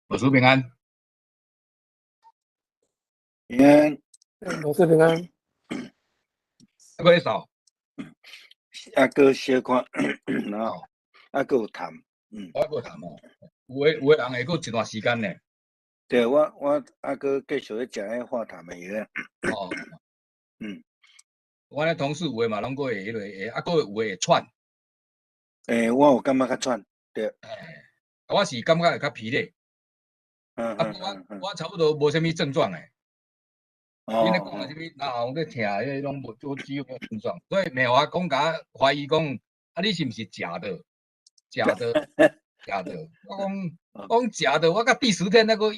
老师平安，平安，老师平安。阿哥你扫，阿哥小看，然后阿哥有谈，我还搁谈哦，有的人会搁一段时间呢。对我阿哥继续咧食迄化痰的药。哦，我咧同事有的嘛，拢搁会迄个会，啊，搁有的会喘。我有感觉较喘，对。我是感觉会较疲累。我差不多无啥物症状诶。你咧讲诶，啥物哪行咧疼，迄拢无，我只有症状。所以没有啊，甲怀疑讲，啊，你是毋是假的？假的。我讲假的，我到第10天那个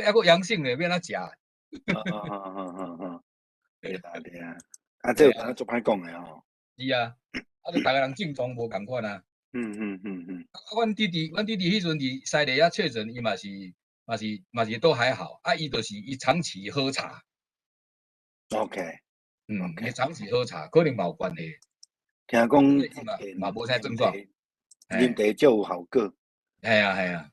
还个阳性咧，变哪假？对啊，啊，这有当做歹讲诶吼。是啊，就逐个人症状无共款啊。阮弟弟迄阵伫西里遐确诊，伊嘛是都还好，啊，伊就是伊长期喝茶。OK。伊长期喝茶，可能嘛有关系。听讲嘛无啥症状，啉茶就有效果。系啊。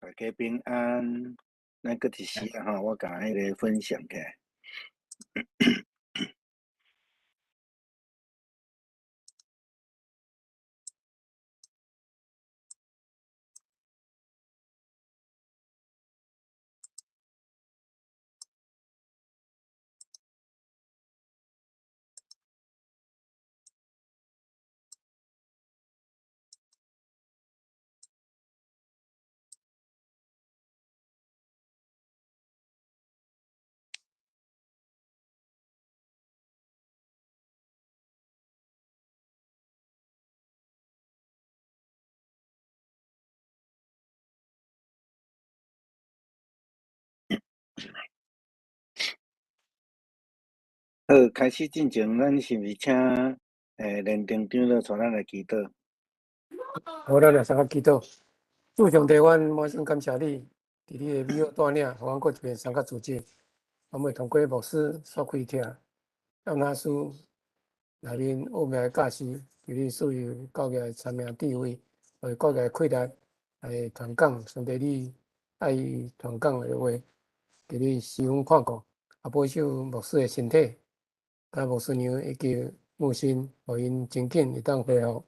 大家平安，咱搁一时啊我甲迄个分享起来。好，开始进前，咱是毋是请连长长老带咱来祈祷？好，咱来三个祈祷。主上帝，阮满心感谢你，伫你的美好带领，互阮过一遍三个主节。阮要通过牧师所开听，要那书内面奥妙的教示，伫你所有教育的参命智慧，为教育的扩大，来传讲上帝你爱传讲的话，伫你十分看顾，啊，保守牧师的身体，甲牧师娘以及母亲，互因真紧会当恢复，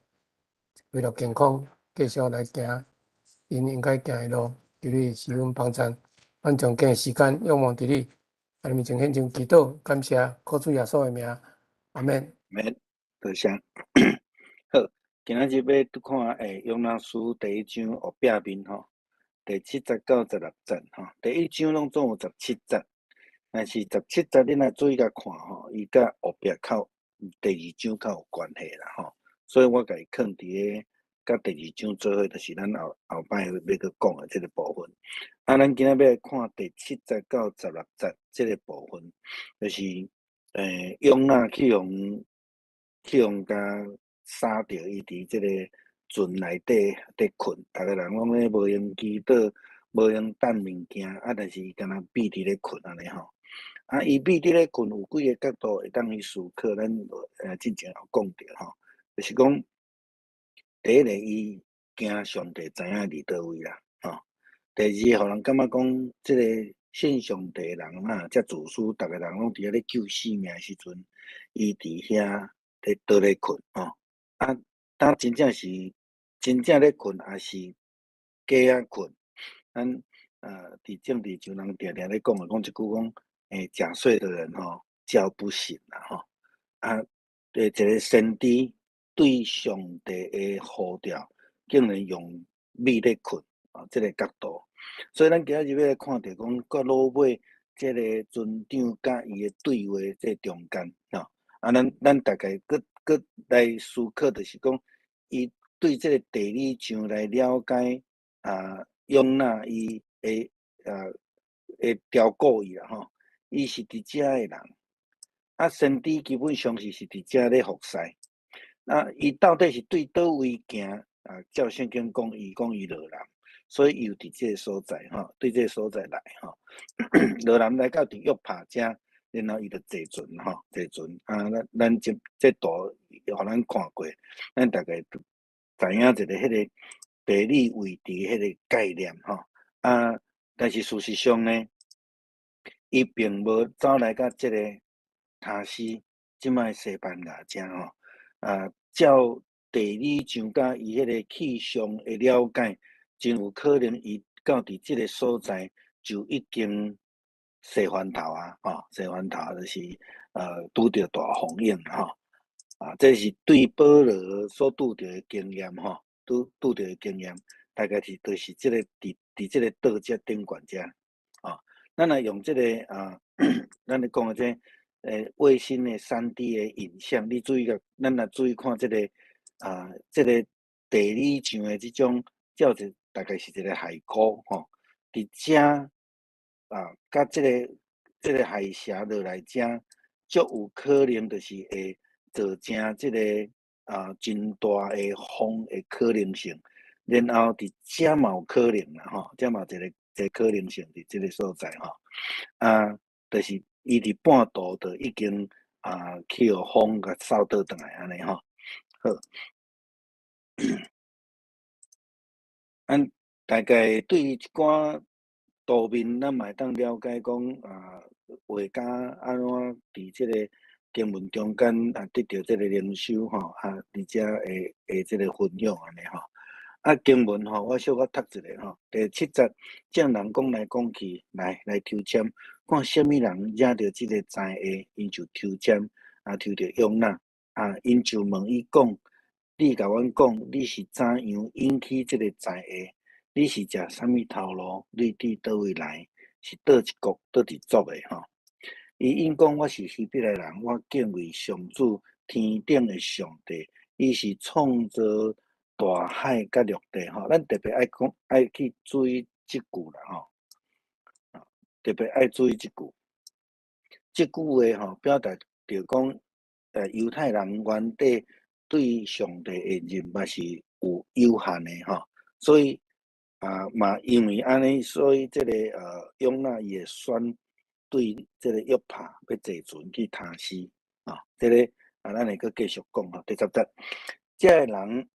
为了健康，继续来行因应该行的路，伫你十分帮衬。阮将今时间仰望伫你，啊，面前献上祈祷，感谢，靠主耶稣的名，阿免。免，多谢。好，今仔日要拄看约拿书第1章后壁面吼，第7节到16节吼，第1章拢总有17节，但是17节你若注意甲看吼，伊甲后壁较第2章较有关系啦吼，所以我甲伊放伫咧甲第2章做伙，就是咱后摆要去讲的即个部分。啊，咱今仔要来看第7节到16节即个部分，就是约拿去互甲杀着伊伫即个船内底伫困，逐个人拢咧无用祈祷，无用等物件，啊，但是伊敢若闭伫咧困安尼吼。啊，伊闭伫咧困有几个角度会当去思考，咱之前有讲着吼，就是讲第一个伊惊上帝知影伫倒位啦，吼。第二，互人感觉讲即个信上帝的人遮自私，逐个人拢伫遐咧救性命的时阵，伊伫遐咧倒咧困吼。啊，当真正是真正咧困，还是假啊困？咱伫政治上人定定咧讲一句讲，假睡的人吼叫不醒啦吼。啊，一个先知对上帝的呼召，竟然用秘咧困即个角度。所以咱今仔日要来看着讲，到落尾即个船长甲伊的对话即中间吼。啊，咱大概搁来思考，就是讲，伊对即个地理上来了解约拿伊会照顾伊啦吼。伊是伫遮的人，先知基本上是伫遮咧服侍。那伊到底是对倒位行啊？照圣经讲，伊落南，所以又伫即个所在对即个所在来落南来到伫约帕遮，然后伊就坐船坐船啊。咱这图互咱看过，咱大概知影一个迄个地理位置迄个概念啊。但是事实上呢，伊并无走来到即个塔西，即摆西班牙遮照地理上甲伊迄个气象的了解，真有可能伊到伫即个所在就已经西翻头西翻头就是拄着大风影这是对保罗所拄着的经验拄着的经验，大概是就是即个伫即个岛遮顶悬遮咱来用即个咱咧讲的这卫星的3D 的影像，你注意个，咱来注意看即个即个地理上的即种，照一大概是一个海沟伫遮甲即个海峡落来遮，足有可能就是会造成即个真大的风的可能性，然后伫遮嘛有可能啦遮嘛一个可能性伫即个所在就是伊伫半途就已经去互风甲扫倒转来安尼好，咱大概对于一寡图面，咱嘛会当了解讲画家安怎伫即个经文中间得到即个灵修伫遮会即个分享安尼经文我小可读一下第7节，众人讲来讲去，来抽签，看什么人惹着即个灾厄，因就抽签抽着约纳因就问伊讲，你甲阮讲，你是怎样引起即个灾厄？你是食啥物头路？你伫倒位来？是倒一国倒一族的伊因讲，我是希伯来人，我敬畏上主，天顶的上帝，伊是创造大海甲陆地咱特别爱去注意即句啦特别爱注意即句。即句话表达着讲犹太人原底对上帝的认捌是有有限的所以嘛因为安尼，所以即个约纳伊会选对即个约帕要坐船去塔西即个咱会阁继续讲第10节，这个人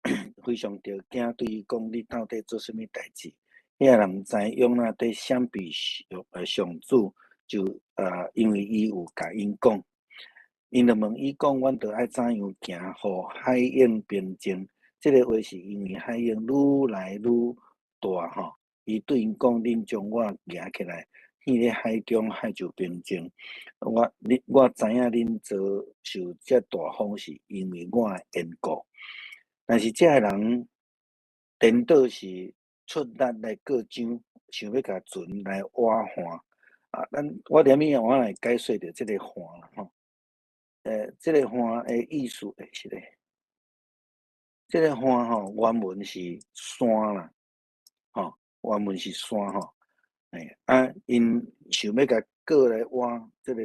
非常着惊，对伊讲你到底做啥物代志？迄个人知约纳伫闪避上主，就因为伊有甲因讲，因就问伊讲，阮着爱怎样行，互海涌平静？即个话是因为海涌愈来愈大伊对因讲，恁将我举起来，迄个海中，海就平静。我知影恁受遮大风是因为我的缘故，但是这个人颠倒是出力来过奖，想要甲船来挖岸我连咪我来解说着即个岸啦即个岸的意思是咧，即个岸原文是山啦原文是山因想要甲过来挖即个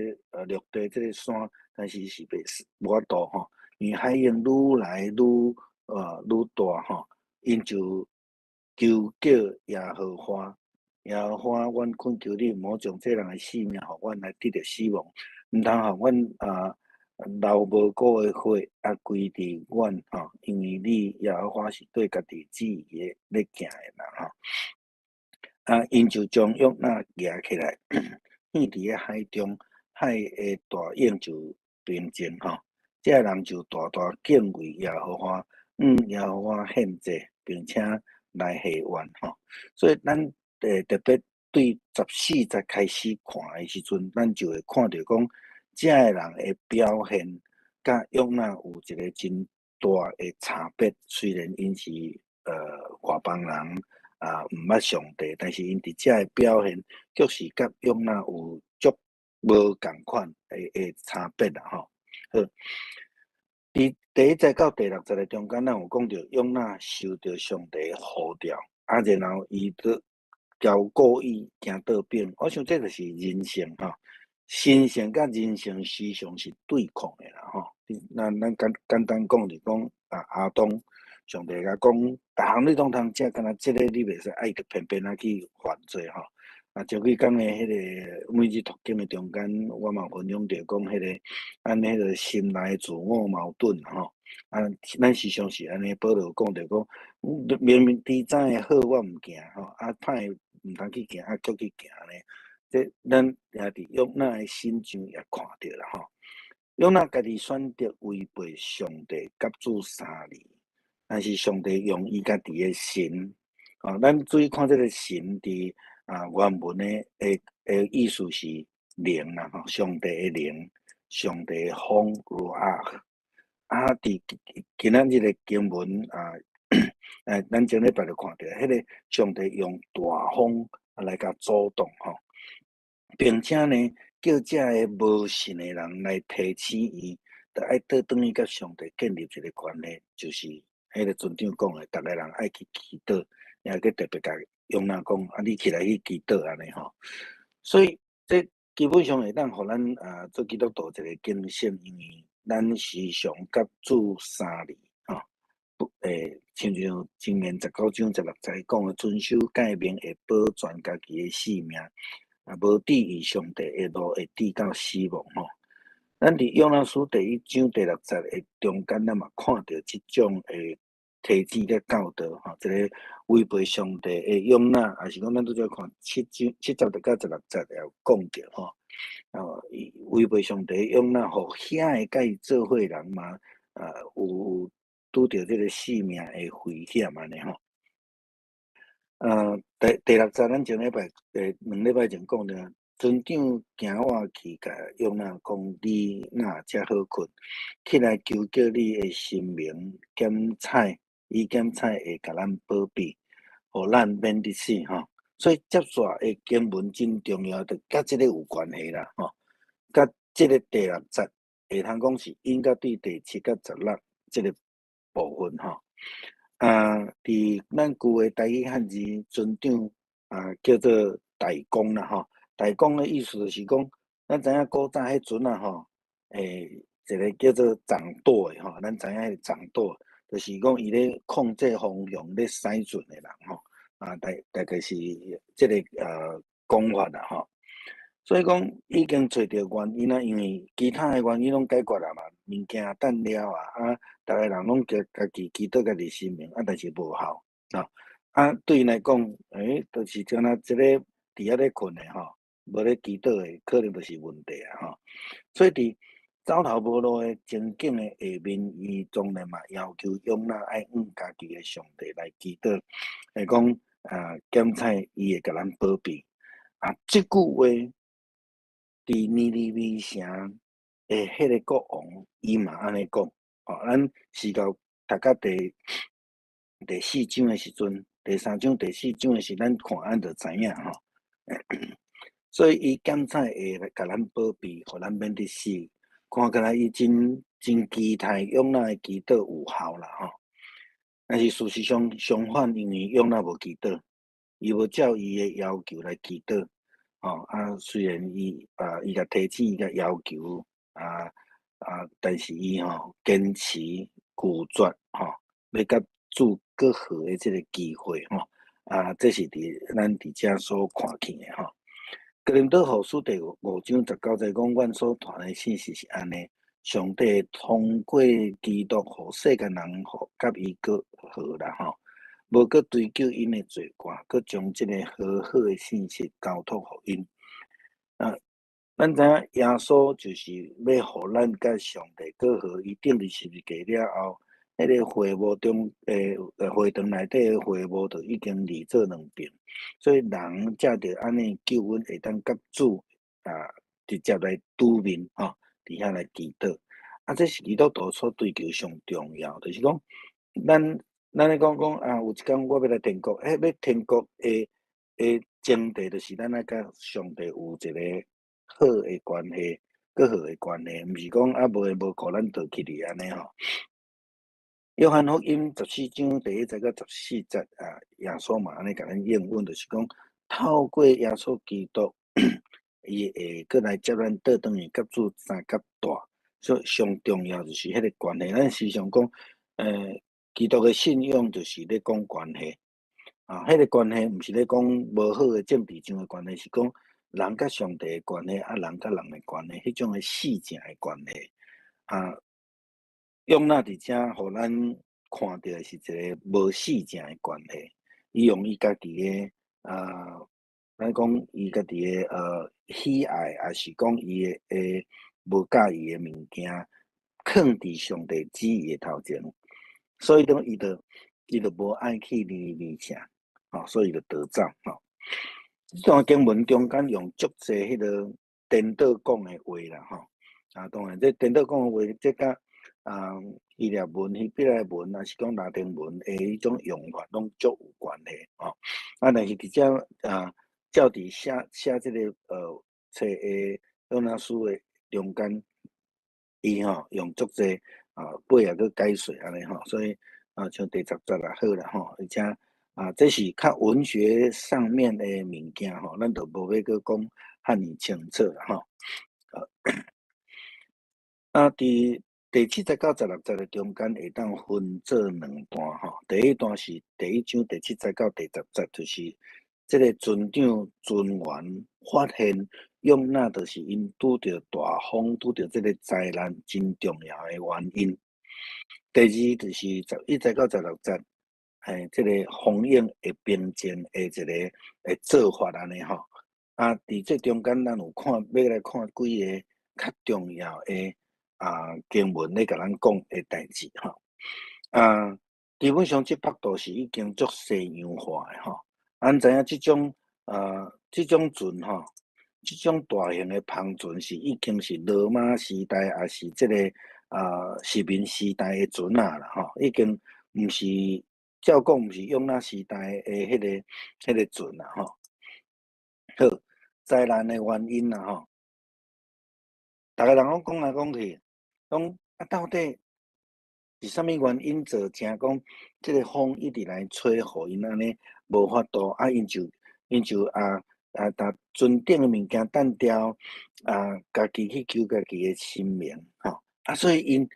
陆地即个山，但是是无法度因为海涌愈来愈大因就求叫耶和华，阮恳求你，莫将这人的性命互阮来得到死亡，毋通互阮流无果的血归伫阮因为你耶和华是对家己旨意的咧行的人因就将约纳举起来，放伫咧海中，海的大涌就平静这个人就大大敬畏耶和华，耶和华献祭，并且来下愿所以咱特别对14节开始看的时阵，咱就会看到讲，这个人的表现，甲约纳有一个真大的差别。虽然因是外邦人毋捌上帝，但是因伫遮的表现，却是甲约纳有足无共款的差别啦好，伫第1节到第6节的中间，咱有讲到约纳受到上帝呼召，然后伊就交故意行倒边，我想这就是人性神性甲人性时常是对抗的啦吼。咱简单讲就是讲阿东上帝甲讲，逐项你拢通食，敢若即个你袂使爱去偏偏去犯罪吼。就去讲的迄个每日读经的中间，我嘛分享着讲迄个，咱迄个心内自我矛盾吼。咱时常是安尼，保罗讲着讲，明明知影好我毋行吼，歹毋通去行，却去行呢。这咱也伫约拿的心上也看着啦吼。约拿家己选择违背上帝甲主三字，但是上帝用伊家己的神，咱注意看这个神伫原文的意思是灵啦吼，上帝的灵，上帝的风如伫今仔日的经文咱前礼拜就看到，迄个上帝用大风来甲阻挡吼。并且呢，叫这个无信的人来提起伊，就爱倒转去甲上帝建立一个关系，就是迄个船长讲的，逐个人爱去祈祷，也去特别甲约拿讲，你起来去祈祷安尼吼。所以这基本上会当互咱做基督徒一个警醒，因为咱时常甲主三字吼，亲像箴言19章16节讲的，遵守诫命会保全家己的性命。无抵御上帝的路，会抵到死亡吼。咱伫约拿书第1章第6节的中间，咱嘛看到即种诶提醒甲教导吼，一个违背上帝的约拿，也是讲咱拄则看7节到16节也有讲着吼。违背上帝的约拿，互遐个甲伊做伙人嘛，有拄着即个性命的危险安尼吼。第6节咱前礼拜2礼拜前讲着，船长惊我去甲约拿讲，你若遮好困，起来求叫你的神明检采，伊检采会甲咱保庇，互咱免得死吼。所以接续的经文真重要，就甲即个有关系啦吼。甲即个第6节会通讲是应该对第7甲16即个部分吼。伫咱旧的台语汉字船长叫做大公啦吼。大公的意思就是讲，咱知影古早迄阵吼，一个叫做掌舵的吼，咱知影迄个掌舵，就是讲伊咧控制方向咧驶船的人吼。大概是即个讲法啦吼。所以讲已经找到原因啦，因为其他的原因拢解决啦嘛，物件等了逐个人拢家己祈祷家己生命，但是无效对因来讲，就是像那即个伫遐咧困的吼，无咧祈祷的，可能就是问题吼。所以伫走投无路的情景的下面，伊当然嘛要求约拿爱家己的上帝来祈祷，会讲检采伊会甲咱保庇即句话。伫尼尼微城诶，迄个国王伊嘛安尼讲咱是到读到第4章诶时阵，第3章、第4章诶时，咱看咱就知影吼。所以伊检采会来甲咱保庇，互咱免得死。看起来伊真期待约拿诶祈祷有效啦吼。但是事实上相反，因为约拿无祈祷，伊无照伊诶要求来祈祷。虽然伊甲提起伊个要求但是伊坚持拒绝要甲主搁好诶即个机会这是咱伫遮所看见诶吼。哥林多后书第5章19节讲，阮所传诶信息是安尼，上帝通过基督互世间人甲伊搁好啦吼。无搁追究因诶罪过，搁将即个好好诶信息交托互因。咱知影耶稣就是要互咱甲上帝搁好，伊钉伫十字架了后，迄个会幕中会堂内底诶会幕就已经二做两边，所以人借着安尼救恩会当甲主直接来拄面伫遐来祈祷。这是基督徒所追求上重要，就是讲咱咧讲有一天我要来天国，要天国的前提就是咱爱甲上帝有一个好的关系，搁好的关系，毋是讲无互咱倒去哩安尼吼。约翰福音14章第1节到14节耶稣嘛安尼甲咱应允，就是讲透过耶稣基督伊会过来接咱倒转去甲住三甲大，所以上重要就是迄个关系。咱时常讲，基督的信仰就是咧讲关系。迄个关系毋是咧讲无好诶政治上诶关系，是讲人甲上帝诶关系，人甲人诶关系，迄种诶细正诶关系。用那伫遮互咱看到是一个无细正诶关系。伊用伊家己诶咱讲伊家己诶喜爱，也是讲伊诶无介意诶物件，放伫上帝旨意诶头前，所以讲伊就无爱去理啥。所以就得走。这段经文中间用足济迄个颠倒讲诶话啦，当然这颠倒讲诶话，这甲希腊文、希伯来文，还是讲拉丁文诶迄种用法，拢足有关系但是伫遮照伫写这个册诶约拿书诶中间，伊用足济背后去解说安尼所以像第10节也好啦而且。这是较文学上面的物件咱就无要去讲遐尼清楚啦伫第7节到16节的中间会当分做2段第一段是第1章第7节到第10节，就是这个船长船员发现约拿就是因拄着大风，拄着这个灾难真重要的原因。第2就是11节到16节。这个风影会平静的一个做法安尼伫这中间咱有要来看几个较重要的经文咧，甲咱讲的代志基本上这幅图是已经足西洋化的咱知影这种船这种大型的篷船是已经是罗马时代，也是这个殖民时代的船啦已经毋是。照讲毋是用那时代诶，迄个船啦好，灾难诶原因啦逐个人拢讲来讲去，讲到底是啥物原因造成讲即个风一直来吹，互因安尼无法度因就船顶诶物件单调家己去求家己诶性命所以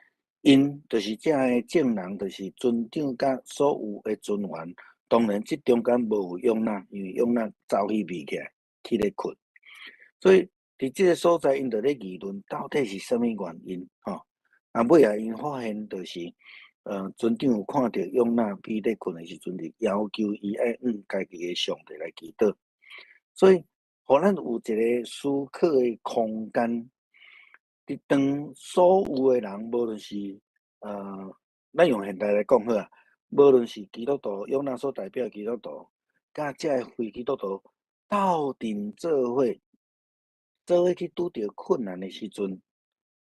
因就是遮个证人，就是船长甲所有诶船员，当然即中间无有约拿，因为约拿走去避起来，去咧困。所以伫即个所在，因就咧议论到底是啥物原因尾仔因发现就是船长有看到约拿伊咧困诶时阵，就要求伊爱家己诶上帝来祈祷。所以，互咱有一个思考诶空间。伫当所有诶人，无论是咱用现代来讲好无论是基督徒，约拿所代表基督徒，甲遮个非基督徒斗阵做伙去拄着困难诶时阵，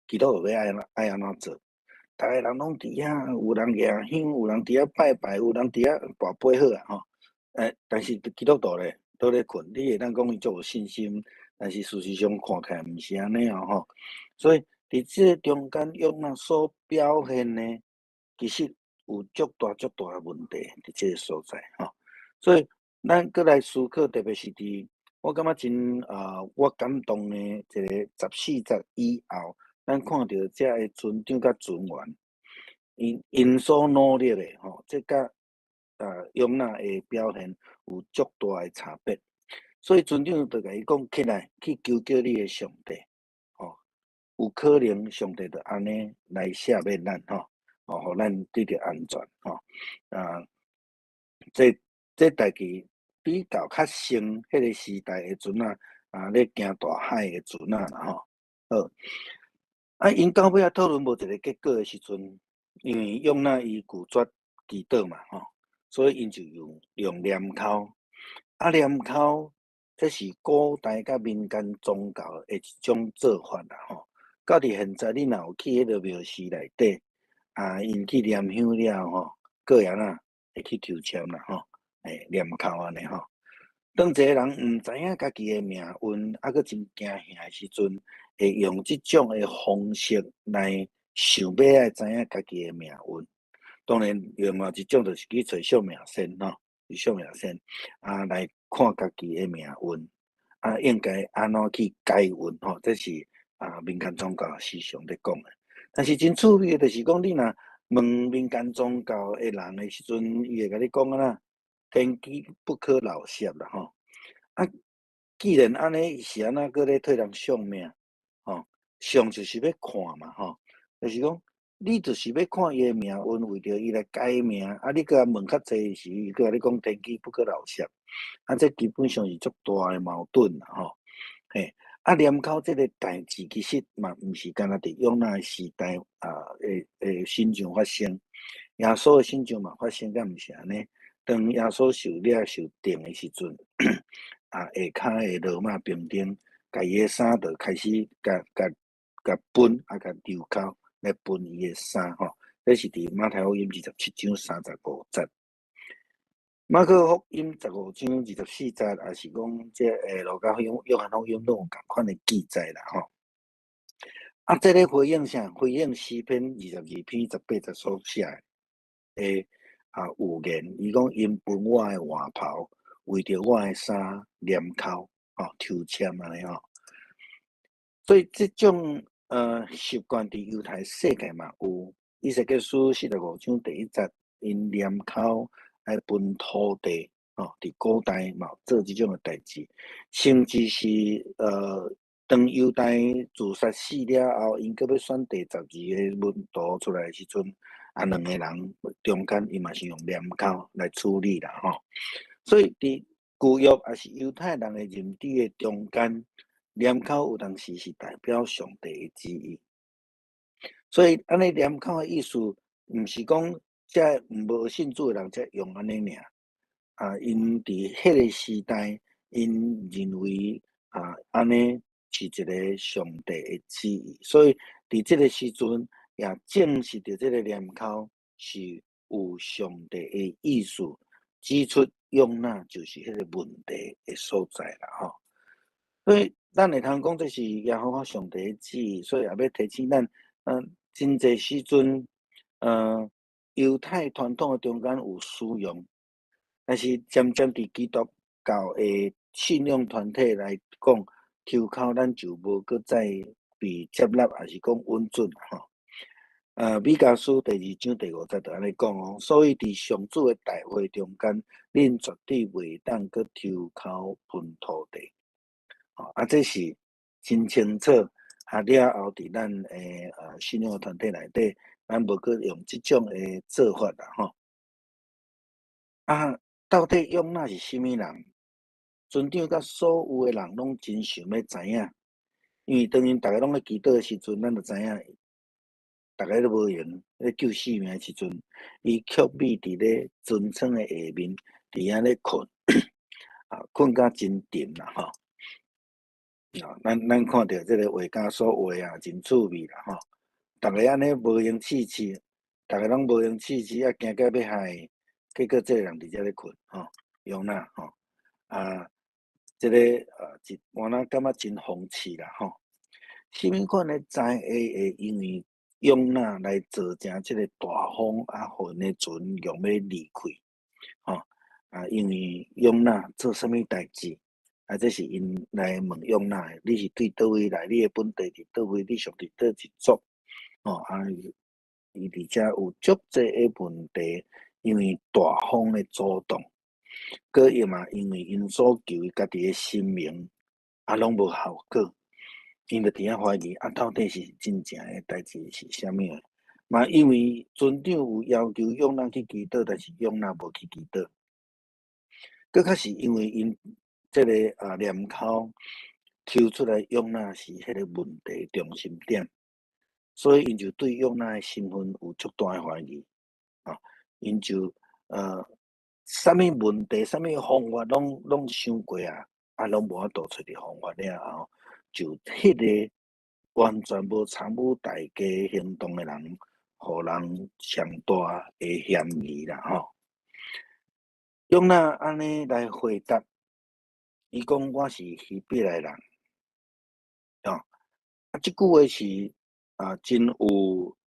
基督徒要爱安怎做？逐个人拢伫遐，有人举香，有人伫遐拜拜，有人伫遐跋杯好但是基督徒咧倒咧困，你会当讲伊足有信心，但是事实上看起来毋是安尼所以伫即中间，约拿所表现呢，其实有足大诶问题伫即个所在所以咱过来思考，特别是伫我感觉真我感动诶一个14节以后，咱看到遮个船长甲船员，因所努力诶即甲约拿诶表现有足大诶差别。所以船长就甲伊讲起来，去求救你诶上帝有可能上帝就安尼来赦免咱互咱得到安全这代志比较较像迄个时代诶船咧行大海诶船啦因到尾讨论无一个结果诶时阵，因为约拿伊拒绝祈祷嘛所以因就用念口念口，这是古代甲民间宗教诶一种做法啦到伫现在，你若有去迄个庙寺内底因去念香了个人会去抽签啦念口安尼当一个人毋知影家己诶命运，阁真惊吓诶时阵，会用即种诶方式来想要爱知影家己诶命运。当然，另外一种就是去找算命先去算命先来看家己诶命运应该安怎去解运吼？这是民间宗教时常咧讲诶。但是真趣味诶，就是讲你若问民间宗教诶人诶时阵，伊会甲你讲啦，天机不可劳泄啦吼。既然安尼，是安怎搁咧替人相命？吼，相就是要看嘛吼，就是讲你就是要看伊诶命运，为着伊来改命，你搁问较济时，伊搁甲你讲天机不可劳泄，这基本上是足大诶矛盾啦吼。嘿，念口即个代志，其实嘛毋是干那伫用那时代身上发生，耶稣诶身上嘛发生，敢毋是安尼？当耶稣受掠受定诶时阵，下骹诶罗马兵丁，甲伊诶衫就开始甲分，甲丢口来分伊诶衫吼。这是伫马太福音27章35节。马可福音15章24节，也是讲这路加福音、约翰福音拢有共款的记载啦吼。这个回应啥？回应诗篇22篇18节所写的有言，伊讲因分我的外袍，为着我的衫念口抽签安尼吼。所以这种习惯伫犹太世界嘛有。以西结书45章第1节，因念口来分土地伫古代嘛做即种诶代志，甚至是当犹太自杀死了后，因搁要选第12个门徒出来诶时阵，两个人中间伊嘛是用念口来处理啦吼。所以伫旧约也是犹太人诶认知诶中间，念口有当时是代表上帝诶旨意。所以安尼念口诶意思，毋是讲遮无信主诶人才用安尼尔，因伫迄个时代，因认为安尼是一个上帝诶旨意，所以伫即个时阵也证实着即个念口是有上帝诶意思，指出用那就是迄个问题诶所在啦吼。所以咱会通讲这是耶和华上帝诶旨意，所以也要提醒咱，真济时阵，犹太传统诶中间有使用。但是渐渐伫基督教诶信仰团体来讲，抽口咱就无搁再被接纳，也是讲允准吼。米迦书第2章第5节就安尼讲哦，所以伫上主诶大会中间，恁绝对袂当搁抽口分土地。这是真清楚。了后伫咱诶信仰团体内底，咱无搁用即种诶做法啦吼。到底用那是啥物人？村长甲所有诶人拢真想要知影，因为当因逐个拢咧祈祷诶时阵，咱就知影，逐个都无闲咧救性命诶时阵，伊却秘伫咧尊称诶下面，伫遐咧困，困甲真沉啦吼。咱看着即个画家所画真趣味啦吼。逐个安尼无闲试试，逐个拢无闲试试，惊到要害，结果即个人伫遮咧困吼，用呐吼。即个我感觉真讽刺啦吼。啥物款诶灾会因为用呐来造成即个大风互因诶船用要离开吼。因为用呐做啥物代志，这是因来问用呐诶，你是对倒位来？你诶本地伫倒位？你属伫倒一族？伊伫遮有足济诶问题，因为大风诶阻挡。搁因为因所求家己诶生命，拢无效果，因着伫遐怀疑，到底是真正诶代志是啥物诶？嘛因为村长有要求用咱去祈祷，但是用咱无去祈祷。搁较是因为因即个念口抽出来用咱是迄个问题中心点，所以因就对用咱诶身份有足大诶怀疑。因就啥物问题、啥物方法拢想过拢无法度找着方法了后，就迄个完全无参与大家行动诶人，互人上大诶嫌疑啦吼。用咱安尼来回答，伊讲我是希伯来人，即句话是真有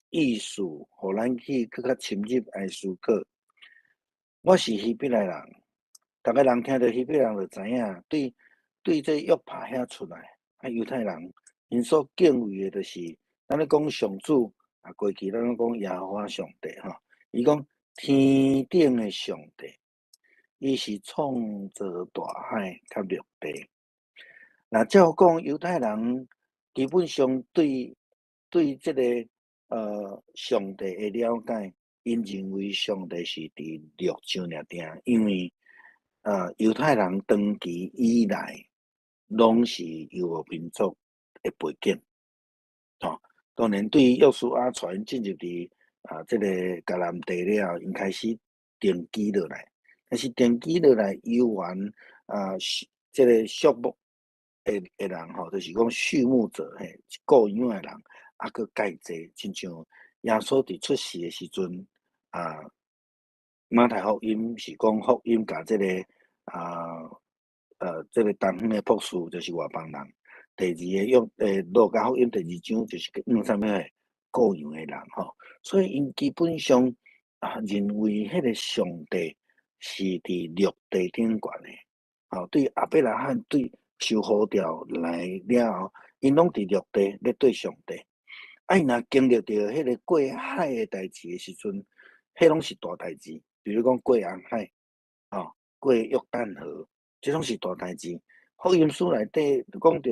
意思，互咱去更较深入来思考。我是希伯来人，逐个人听到希伯来人就知影，对对这约帕遐出来，犹太人因所敬畏的，就是咱咧讲上主过去咱咧讲耶和华上帝伊讲天顶的上帝，伊是创造大海甲陆地。那照讲犹太人基本上对这个上帝的了解，因认为上帝是伫陆上尔定，因为犹太人长期以来拢是游牧民族的背景，当然对约书亚传进入伫这个迦南地了，因开始定居落来，但是定居落来游玩这个畜牧的人就是讲畜牧者雇养的人，佫介济，亲像耶稣伫出世的时阵马太福音是讲福音甲这个这个东方的博士就是外邦人。第二个路加福音第2章就是用啥物雇养的人所以因基本上认为迄个上帝是伫陆地顶悬的对亚伯拉罕对受呼召来了后，因拢伫陆地咧对上帝。因若经历到迄个过海的代志的时阵，迄拢是大代志。比如讲过红海过约旦河，这拢是大代志。福音书内底讲到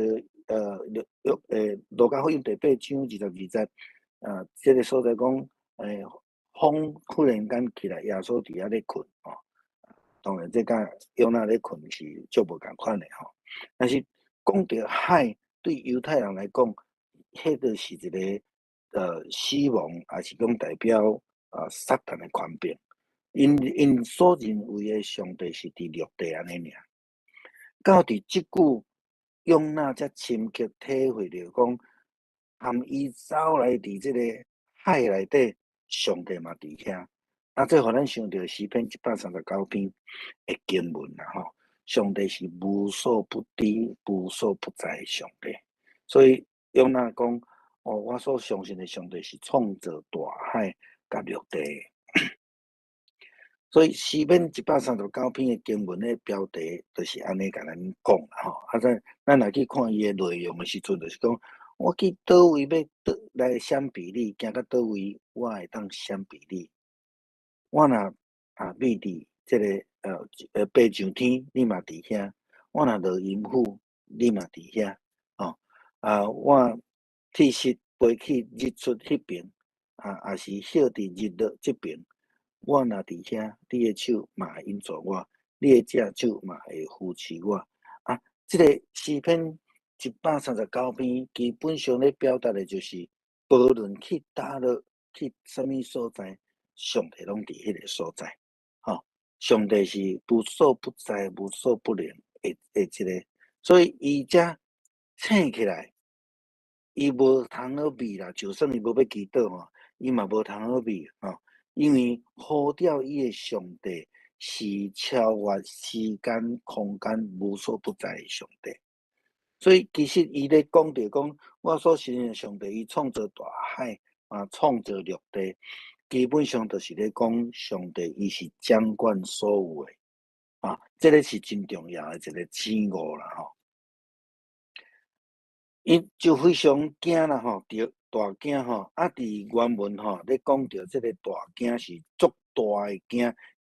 路加福音第8章22节这个所在讲风忽然间起来，耶稣伫遐咧困当然这甲约拿咧困是足无共款的但是讲到海，对犹太人来讲，迄个是一个死亡，也是讲代表撒旦的权柄。因所认为的上帝是伫陆地安尼尔。到伫即句约拿才深刻体会着讲，含伊走来伫即个海内底，上帝嘛伫遐。这互咱想到诗篇139篇的经文上帝是无所不知、无所不在的上帝。所以约拿讲我所相信的上帝是创造大海甲陆地。所以诗篇139篇的经文的标题就是安尼甲咱讲咱若去看伊的内容的时阵，就是讲我去倒位要来闪避你，行到倒位我会当闪避你。我若秘伫这个爬上天，你嘛伫遐；我若落阴府，你嘛伫遐我铁石飞去日出迄边也是歇伫日落这边。我若伫遐，你的手嘛会引助我，你的只手嘛会扶持我。这个诗篇139篇基本上咧表达的就是，无论去倒落去什么所在，上帝拢伫迄个所在。上帝是无所不在、无所不能的这个，所以伊才醒起来，伊无通好避啦，就算伊无要祈祷伊嘛无通好避因为呼召伊的上帝是超越时间、空间、无所不在的上帝。所以其实伊咧讲着讲，我所信的上帝，伊创造大海创造陆地，基本上就是咧讲上帝伊是掌管所有的这个是真重要的一个醒悟啦伊就非常惊啦着大惊伫原文咧讲着这个大惊是足大的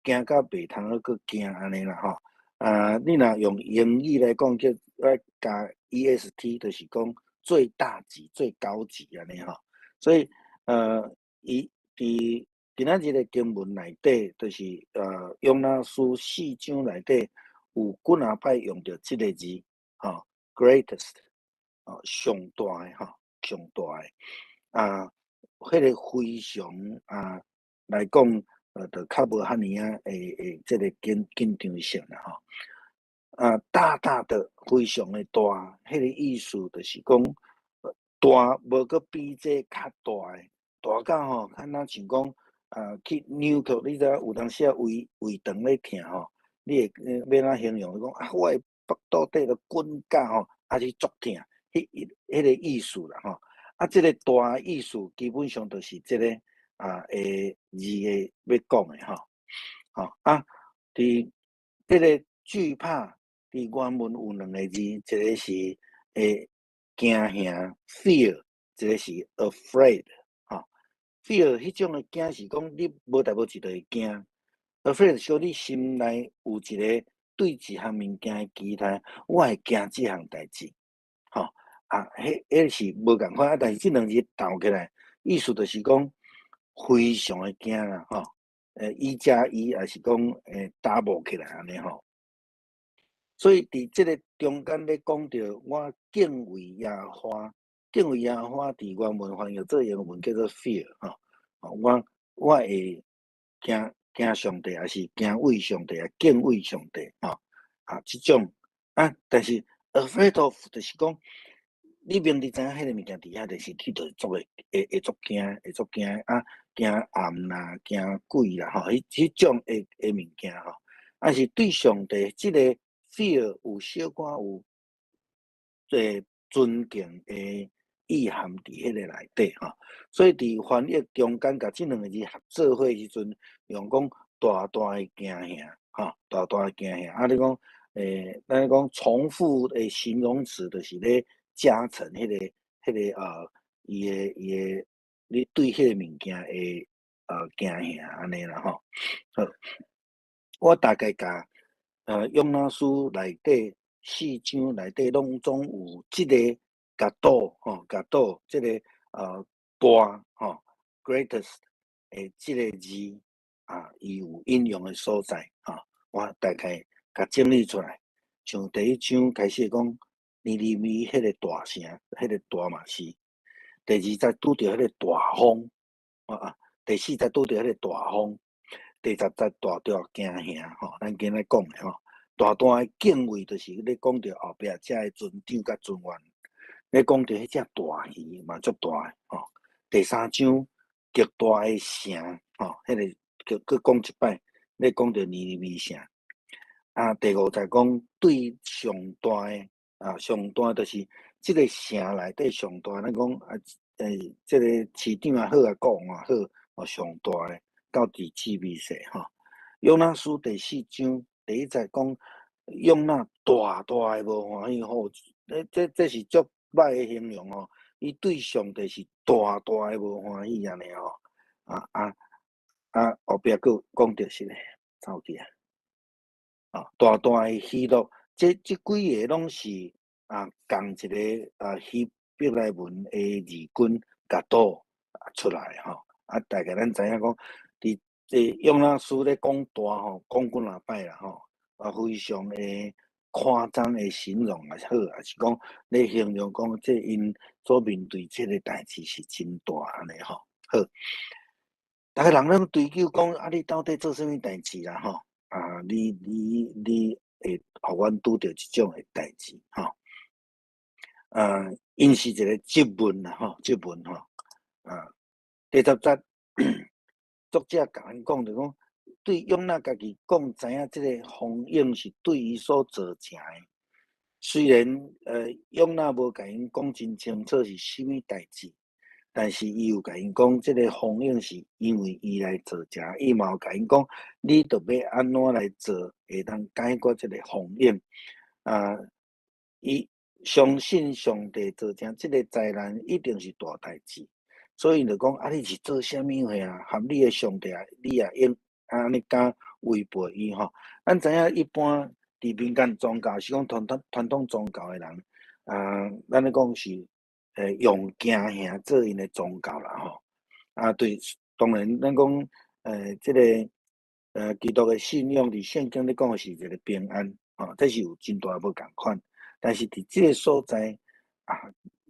惊到袂通好去惊安尼啦你若用英语来讲叫加 EST， 就是讲最大级、最高级安尼所以伊伫今仔日的经文内底，就是约拿书4章内底有几啊摆用着即个字greatest。上大的上大的迄个非常来讲就较无遐尔这个紧张性啦大大的非常的大，迄个意思就是讲大无个比这较大的大到敢若像讲去扭曲，你知影有当时胃肠咧疼你会要怎形容？讲我的腹肚底都滚到还是足疼。迄个意思啦这个大的意思基本上就是这个字的要讲的伫这个惧怕，伫伫原文有两个字，一个是惊吓 fear， 一个是 afraid。fear 迄种诶惊是讲你无代无志就会惊 ，afraid 是讲你心内有一个对一项物件诶期待，我会惊即项代志，迄是无共款，但是即两字斗起来，意思就是讲非常诶惊啦，一加一也是讲double起来安尼吼。所以伫即个中间咧讲到我敬畏耶和华，敬畏耶和华伫原文翻译做英文叫做 fear 我会惊上帝，还是敬畏上帝啊，敬畏上帝即种但是 afraid of 就是讲你明知知影迄个物件伫遐，就是你着做会足惊，会足惊惊暗啦，惊鬼啦迄种诶物件是对上帝即个 fear 有小可有尊敬诶意涵伫迄个内底所以伫翻译中间甲即两个字合做伙时阵，用讲大大诶惊吓大大诶惊吓你讲咱讲重复诶形容词，就是咧加成迄个伊诶你对迄个物件诶惊吓安尼啦好，我大概甲约拿书内底4章内底拢总有即个角度即个大greatest 即个字伊有引用的所在我大概甲整理出来。像第一章开始讲尼尼微迄个大城，迄个大嘛是。第二再拄着迄个大风第四再拄着迄个大风。第10再大大惊吓咱今仔讲的大大诶敬畏，就是咧讲着后壁遮诶尊长甲尊严，咧讲着迄只大鱼嘛足大诶第3章极大诶城迄个佫讲一摆，咧讲着尼尼微城第5再讲对上大诶上大就是即个城内底上大，咱讲即个市长也好国王也好上大诶。到底气味势约拿书第4章第1节讲约拿大大诶无欢喜这是足歹诶形容伊对上帝是大大诶无欢喜安尼后壁佫讲着是咧走去大大诶喜乐，这几个拢是共一个希伯来文诶字根甲倒出来大概咱知影讲。伫约拿书咧讲大讲几若摆啦非常诶夸张诶形容也好，也是讲咧形容讲这因所面对即个代志是真大安尼好，逐个人拢追究讲你到底做啥物代志啦你会互阮拄着即种诶代志因是一个质问啦质问第10节。作者甲咱讲着讲，对约拿家己讲知影，即个风影是对伊所造成诶。虽然约拿无甲因讲真清楚是啥物代志，但是伊有甲因讲，即个风影是因为伊来造成。伊嘛有甲因讲，你着要安怎来做，会当解决即个风影伊相信上帝造成即个灾难一定是大代志。所以就讲你是做啥物货合你诶上帝你也应安尼敢违背伊咱知影一般伫民间宗教是讲传统宗教诶人咱咧讲是用惊吓做因诶宗教啦对，当然咱讲即个基督诶信仰伫圣经咧讲诶是一个平安这是有真大无共款，但是伫即个所在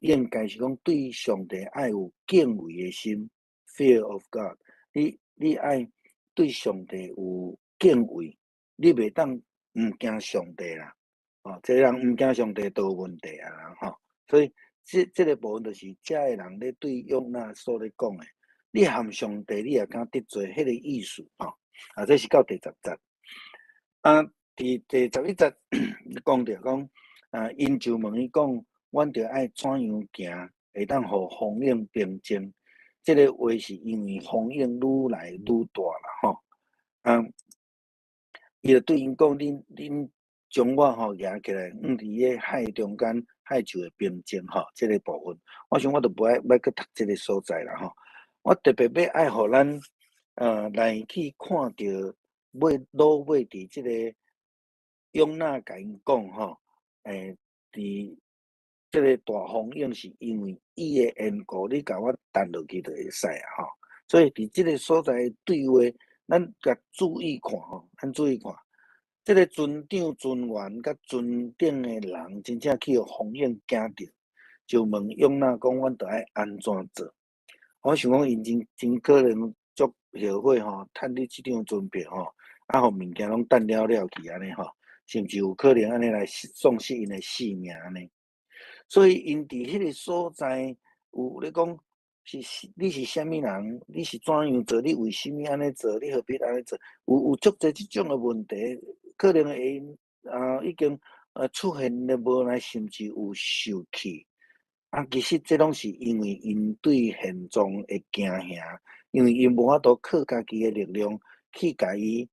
应该是讲对上帝爱有敬畏的心 ，fear of God。你爱对上帝有敬畏，你袂当毋惊上帝啦。这人毋惊上帝都有问题所以这个部分就是遮个人咧对约拿所咧讲的，你含上帝，你也敢得罪，迄个意思这是到第10节伫第11节讲着讲因就问伊讲。阮着爱怎样行，会当互风影平静？即个话是因为风影愈来愈大啦伊就对因讲：恁将我举起来，伫迄海中间海上的冰晶即个部分，我想我都要去读即个所在啦我特别要爱互咱来去看到老尾伫即个永纳甲因讲伫即个大风影是因为伊的缘故，你甲我担落去就会使所以伫即个所在的对话，咱甲注意看咱注意看。即个船长、船员甲船顶的人，真正去互风影惊着，就问永纳讲：阮着爱安怎做？我想讲，因真可能足后悔趁你即张船票互物件拢等了去安尼甚至有可能安尼来丧失因的性命安尼。所以因伫迄个所在有咧讲，你是啥物人？你是怎样做？你为虾米安尼做？你何必安尼做？有足侪即种的问题。可能会已经出现了无耐，甚至有受气其实这拢是因为因对现状会惊吓，因为因无法度靠家己的力量去甲伊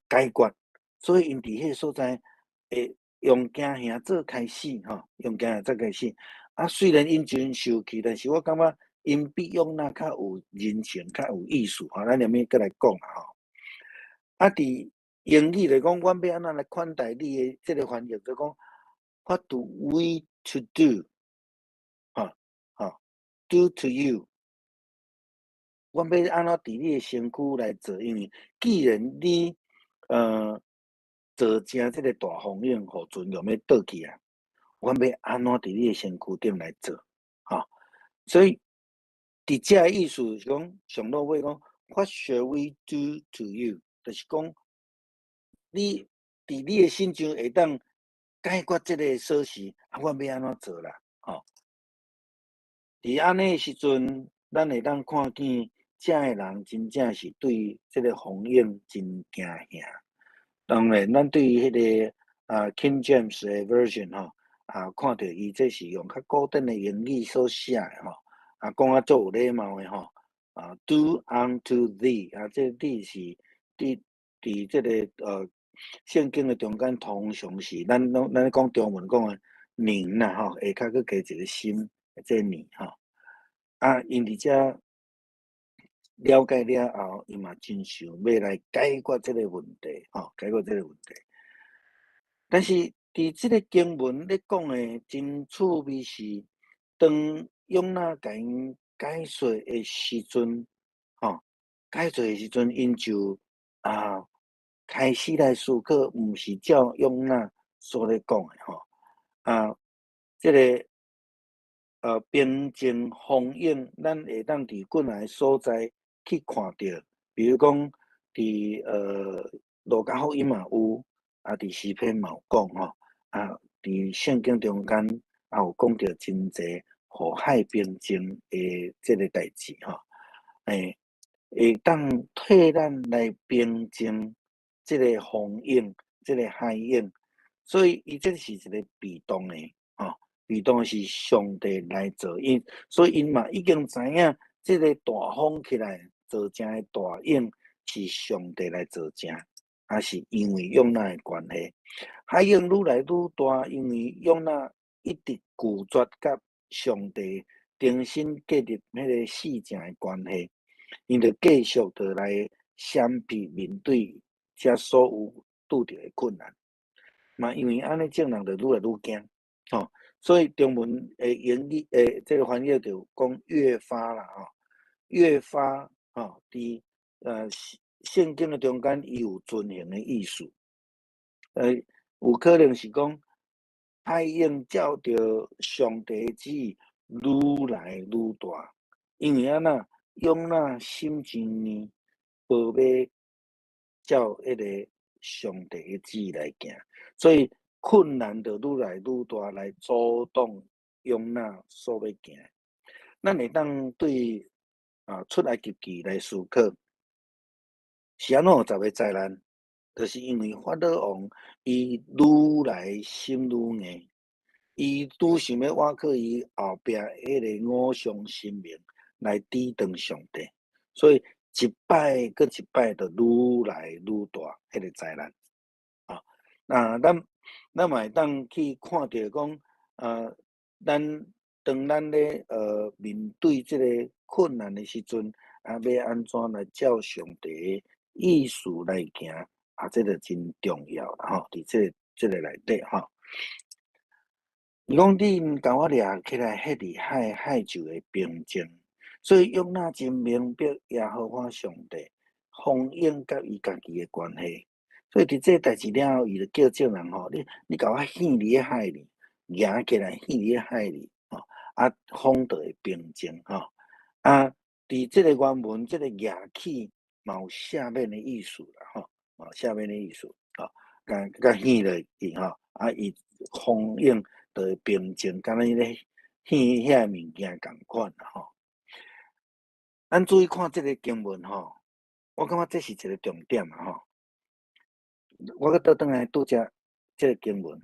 解决，所以因伫迄个所在会用惊吓做开始用惊吓做开始虽然因真受气，但是我感觉因比永纳较有人情，较有意思咱连面过来讲伫英语来讲，阮要安怎来款待你的即个翻译，就讲 What do we to do？ do to you？ 阮要安怎伫你的身躯来做？因为既然你做成即个大风影，互船用要倒去阮要安怎伫你的身躯顶来做？所以伫遮意思是讲，上落尾讲 What shall we do to you？ 就是讲。你伫你的心上会当解决即个锁匙我要安怎做啦伫安尼的时阵，咱会当看见遮的人真正是对即个风影真惊吓。当然，咱对于迄个King James 的 version 看到伊这是用较古典的英语所写的讲足有礼貌的do unto thee 这 thee 是伫即个圣经的中间通常是咱讲中文讲的您啦下骹佫加一个心，这您因伫遮了解了后，伊嘛真想要来解决这个问题解决这个问题。但是伫即个经文咧讲的真趣味是，当永纳甲因解说的时阵解说的时阵，因就开始来思考，毋是照永纳所咧讲的即个冰晶风影，咱会当伫几来所在去看到，比如讲伫路加福音嘛有，伫诗篇嘛有讲伫圣经中间有讲到真济火海冰晶的即个代志会当替咱来冰晶即个风影，即个海影，所以伊这是一个被动的被动是上帝来做因，所以因嘛已经知影即个大风起来做成的大影是上帝来做成，是因为永纳的关系。海影愈来愈大，因为永纳一直拒绝甲上帝重新建立迄个事情的关系。因着继续的来闪避面对遮所有拄着的困难，嘛因为安尼众人就愈来愈惊所以中文的英语这个翻译就讲越发啦越发伫圣经的中间伊有遵行的意思，有可能是讲海影照着上帝旨意愈来愈大，因为永纳心真呢，无要照迄个上帝的旨意来行，所以困难就愈来愈大，来阻挡永纳所要行。咱会当对出埃及记来思考，是安怎有10个灾难？就是因为法老王伊愈来心愈硬，伊拄想要挖去伊后壁迄个偶像神明来抵挡上帝，所以一摆搁一摆就愈来愈大迄个灾难那咱咱嘛会当去看着讲，当咱咧面对即个困难的时阵，要安怎来照上帝意思来行，这个真重要啦吼。伫即个内底吼，伊讲你毋甲我掠起来，迄厉害海就会平静。所以约拿真明白耶和华上帝风影甲伊家己的关系。所以伫这代志了后，伊就叫众人吼，你甲我掀伫咧海里，举起来掀伫咧海里，风就会平静吼。伫这个原文，这个举起嘛有下面的意思啦吼，下面的意思吼，甲掀落去吼，伊风影就会平静，敢若伊咧掀遐物件共款啦吼。咱注意看这个经文吼，我感觉这是一个重点啊吼。我搁倒转来拄则即个经文，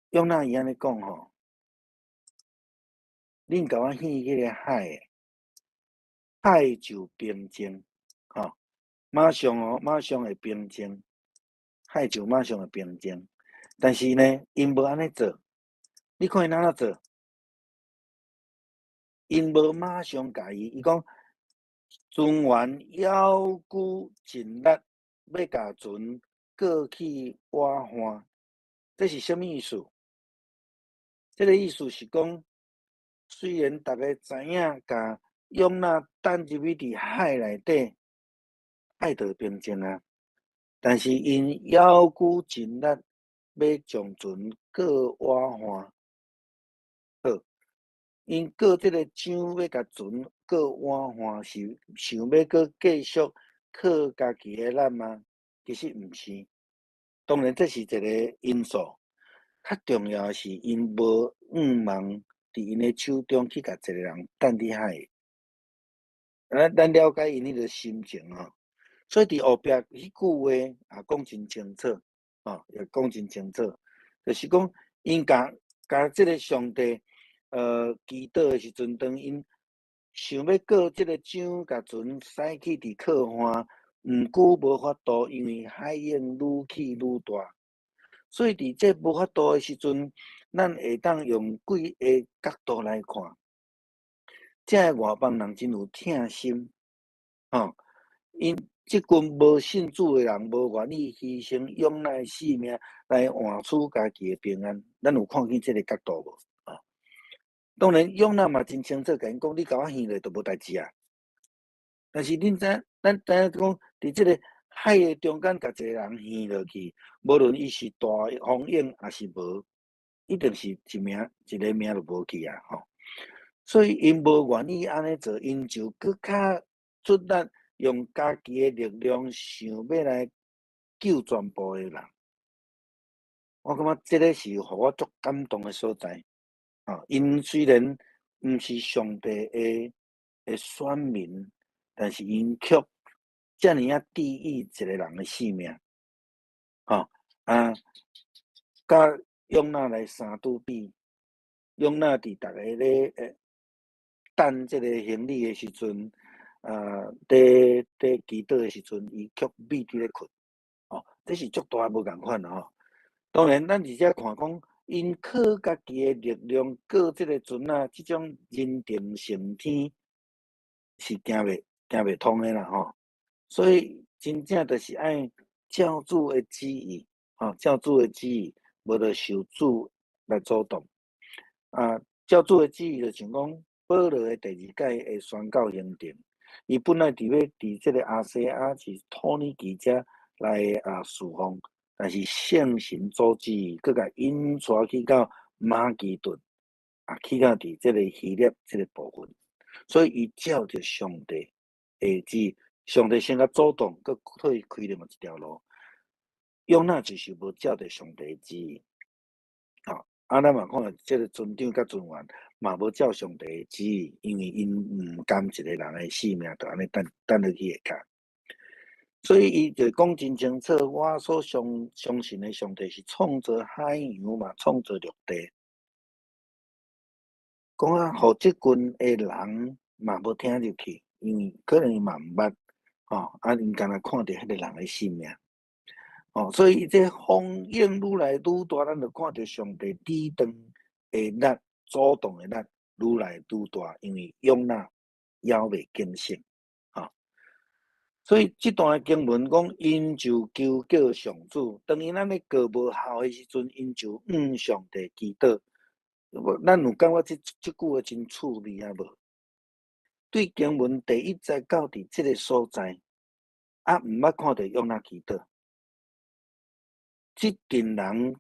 约拿伊安尼讲吼，恁甲我掀迄个海，海就平静，吼，马上会平静，海就马上会平静。但是呢，因无安尼做，你看因安怎做？因无马上甲伊讲，船员要求尽力要甲船过去挖岸，这是什么意思？这个意思是讲，虽然大家知影，甲约拿等入去伫海内底，海就平静啊。但是因要求尽力要将船过挖岸，好，因过这个漳要甲船过挖岸，是想要过继续靠家己的力吗？其实毋是，当然这是一个因素。较重要是因无望伫因的手中去甲一个人等伫海。咱了解因迄个心情吼，所以伫后壁迄句话也讲真清楚，也讲真清楚，就是讲因甲即个上帝祈祷的时阵，当因想要过即个漳甲船驶去伫靠岸，毋久无法度，因为海涌愈起愈大。所以伫这无法度的时阵，咱会当用几个角度来看，这外邦人真有疼心，因即群无信主的人无愿意牺牲约拿的性命来换取家己的平安，咱有看见这个角度无？当然，约拿嘛真清楚，甲因讲，你甲我掀落都无代志啊。但是恁知，咱知影讲，伫这个海的中间，甲一个人掀落去，无论伊是大风影还是无，一定是一个命就无去啊！吼，所以因无愿意安尼做，因就搁较出力，用家己的力量，想要来救全部的人。我感觉这个是互我足感动的所在。因虽然毋是上帝的选民，但是因却遮尔啊注意一个人的性命，甲约拿来相拄比，约拿伫逐个咧等即个行李的时阵，伫祈祷的时阵，伊却秘伫咧困，这是足大无共款吼。当然，咱伫遮看讲，因靠家己的力量过即个船啊，即种人定胜天是行袂通的啦吼。所以真正就是爱照主的旨意，照主的旨意，无就受主来主动。照主的旨意就像讲，保罗的第二届的宣教行程，伊本来伫即个亚细亚是托尼基遮来侍奉，但是圣神组织佮甲引带去到马其顿，去到伫即个希腊即个部分，所以伊照着上帝的旨意。上帝先甲主动，佮替伊开另一条路。约拿就是无照着上帝的旨意，咱嘛看即个船长甲船员嘛无照上帝的旨意，因为因毋甘一个人的性命，就安尼等落去下骹。所以伊就讲真清楚，我所相信的上帝是创造海洋嘛，创造陆地。讲互即群的人嘛无听入去，因为可能伊嘛毋捌。因敢若看着迄个人的性命，哦，所以这风应愈来愈大，咱就看到上帝抵挡的力、主动的力愈来愈大，因为用那要未坚信，啊，所以这段经文讲，因就求告上主，当因咱咧告无效的时阵，因就上帝祈祷。咱有感觉这句话真趣味啊无？对经文第一节到伫这个所在，毋捌看到用那祈祷。即群人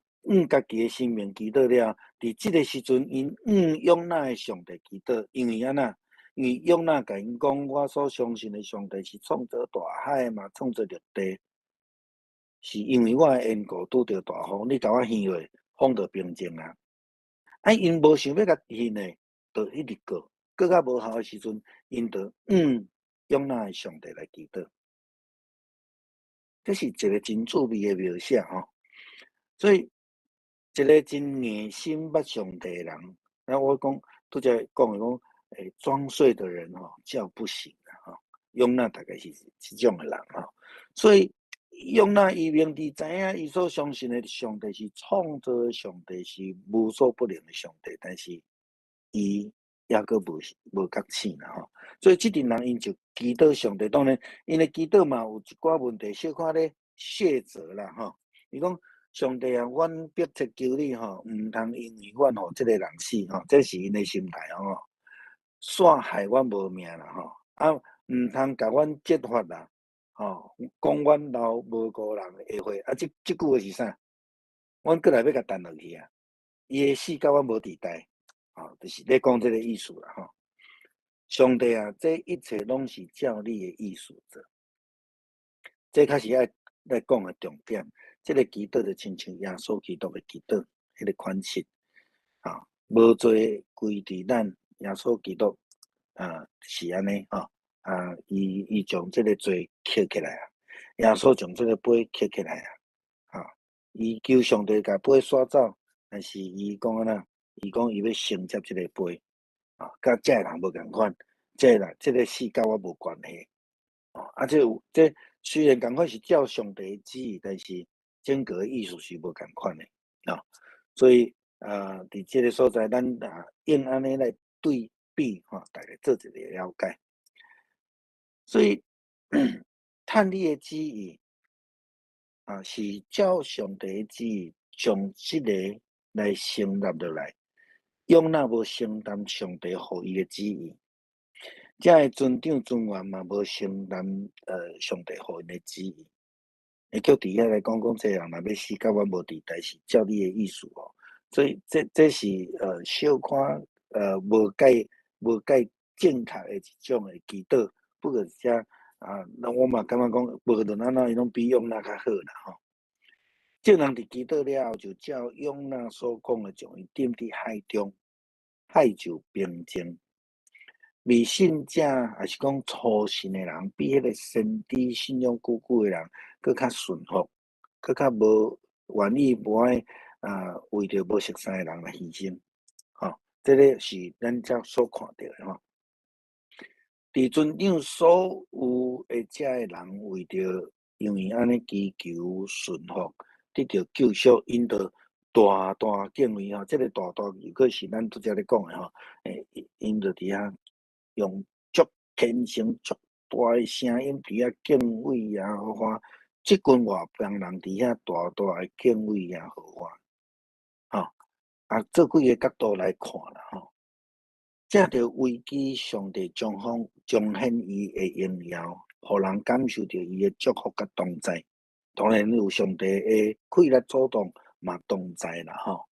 家己的生命祈祷了，伫即个时阵，因用那的上帝祈祷，因为安那，因为用那甲因讲，我所相信的上帝是创造大海嘛，创造陆地，是因为我的缘故拄着大风，你甲我掀落，风就平静啊。因无想要甲掀呢，就一直过较无效的时阵，因就用那的上帝来祈祷。这是一个真趣味的描写吼。所以，一个真硬心捌上帝的人，那我讲拄则讲的讲，装睡的人吼，叫不醒啊吼。用那大概是即种的人吼，所以用那伊明知知影，伊所相信的上帝是创造的上帝，是无所不能的上帝，但是伊抑阁无觉醒啦吼。所以即阵人因就祈祷上帝，当然因的祈祷嘛有一寡问题，小可咧卸责啦吼。伊讲。上帝啊，阮迫切求你吼，毋通因为阮吼即个人死吼，这是因的心态吼，煞害阮无命啦吼，毋通甲阮揭发啦，吼，讲阮留无辜人会会，即句话是啥？阮过来要甲弹落去啊！伊会死甲阮无地带，吼，就是咧讲即个意思啦吼。上帝啊，这一切拢是照你的意思做，这较是爱来讲的重点。即个祈祷就亲像耶稣基督的祈祷，迄个款式啊，无做归伫咱耶稣基督是安尼伊将即个罪摕起来啊，耶稣将即个杯摕起来啊，伊求上帝甲杯刷走，但是伊讲安那，伊讲伊要承接即个杯甲遮人无共款，即个事甲我无关系这虽然共款是照上帝旨意，但是整个的意思是无共款的所以伫即个所在，咱用安尼来对比大家做一个了解。所以，趁你的旨意是照上帝的旨意，将即个来承担落来，用那无承担上帝互伊的旨意，才会尊长尊愿嘛无承担上帝互因的旨意。会叫伫遐来讲这人若要死，甲阮无地带，是照你的意思哦。所以这是小可无介正确的一种的祈祷，不过遮那我嘛感觉讲无论安怎伊拢比用那较好啦吼。这人伫祈祷了后，就照用那所讲的，将伊点伫海中，海就平静。未信者还是讲初信的人，比迄个先知信仰久久的人，佫较顺服，佫较无愿意无爱为着无熟悉的人来牺牲。这个是咱遮所看到的吼。伫尊长所有的遮的人，为着因为安尼祈求顺服，得到救赎，因着大大敬畏吼。这个大大如果是咱拄则咧讲的吼，因着伫遐用足虔诚、足大的声音伫遐敬畏耶和华，即群外邦人伫遐大大的敬畏耶和华，做几个角度来看啦吼。这着危机上帝彰显伊的荣耀，互人感受到伊的祝福甲同在。当然有上帝的气力主动嘛同在啦吼。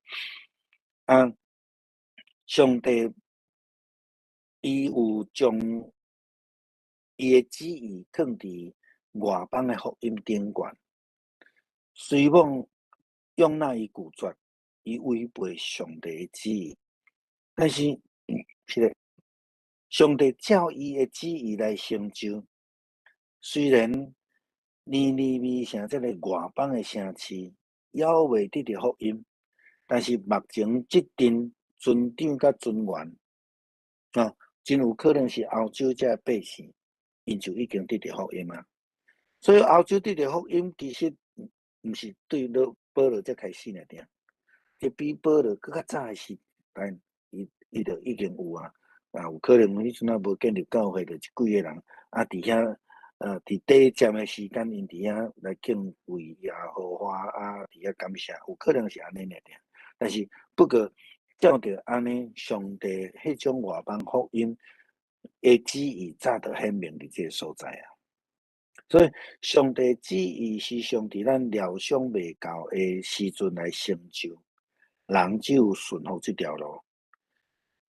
上帝伊有将伊的旨意放伫外邦的福音顶悬，虽望用那伊拒绝，伊违背上帝的旨意，但是上帝照伊的旨意来成就。虽然尼尼微城这个外邦的城市还未得到福音，但是目前即阵尊长甲尊员真有可能是欧洲这百姓，因就已经得到福音啊。所以欧洲得到福音，其实毋是对保罗才开始尔定，这比保罗更较早诶时代，伊就已经有啊，有可能迄阵啊无建立教会，就一几个人啊伫遐。伫短暂诶时间，因伫遐来敬畏耶和华啊，伫遐感谢，有可能是安尼尔定。但是不过照着安尼，上帝迄种外邦福音诶旨意，早就显明伫即个所在啊。所以上帝旨意是上伫咱料想未到诶时阵来成就，人只有顺服即条路。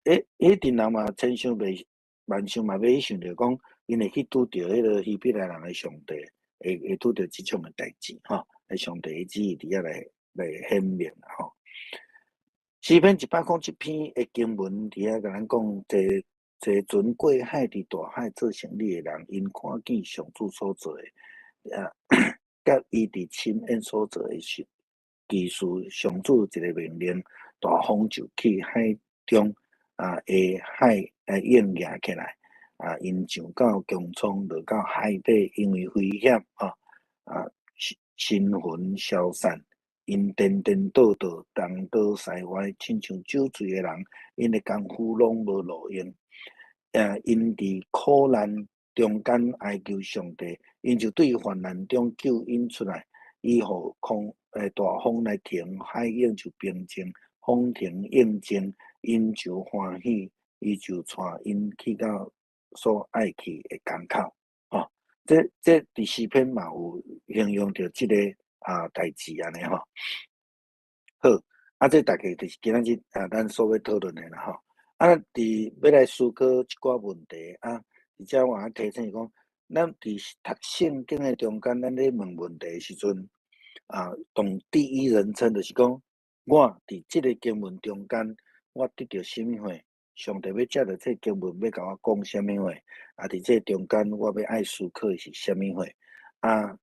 迄阵人嘛，千想万想嘛，要想着讲。因会去拄着迄个希伯来人诶上帝，会拄着即种诶代志吼，上帝诶旨意伫遐来显明吼。诗篇101篇诶经文伫遐甲咱讲，坐船过海伫大海做生理诶人，因看见上主所做诶，甲伊伫深渊所做诶事，其事上主一个命令，大风就去海中下海应验起来。因上到强冲，落到海底，因为危险身魂消散，因颠颠倒倒，东倒西歪，亲像酒醉诶人，因诶功夫拢无路用。因伫苦难中间哀求上帝，因就对患难中救因出来，以互大风来停，海涌就平静，风停应静，因就欢喜，伊就带因去到。所爱去诶港口，这伫诗篇嘛有形容着即个代志安尼吼。好，这大概就是今仔日咱所要讨论诶啦吼。伫要来思考一寡问题而且我提醒讲，咱伫读圣经诶中间，咱咧问问题诶时阵，用第一人称就是讲，我伫即个经文中间，我得到什么货？上帝要借着这经文要甲我讲什么话？伫这中间我要爱思考是什么话？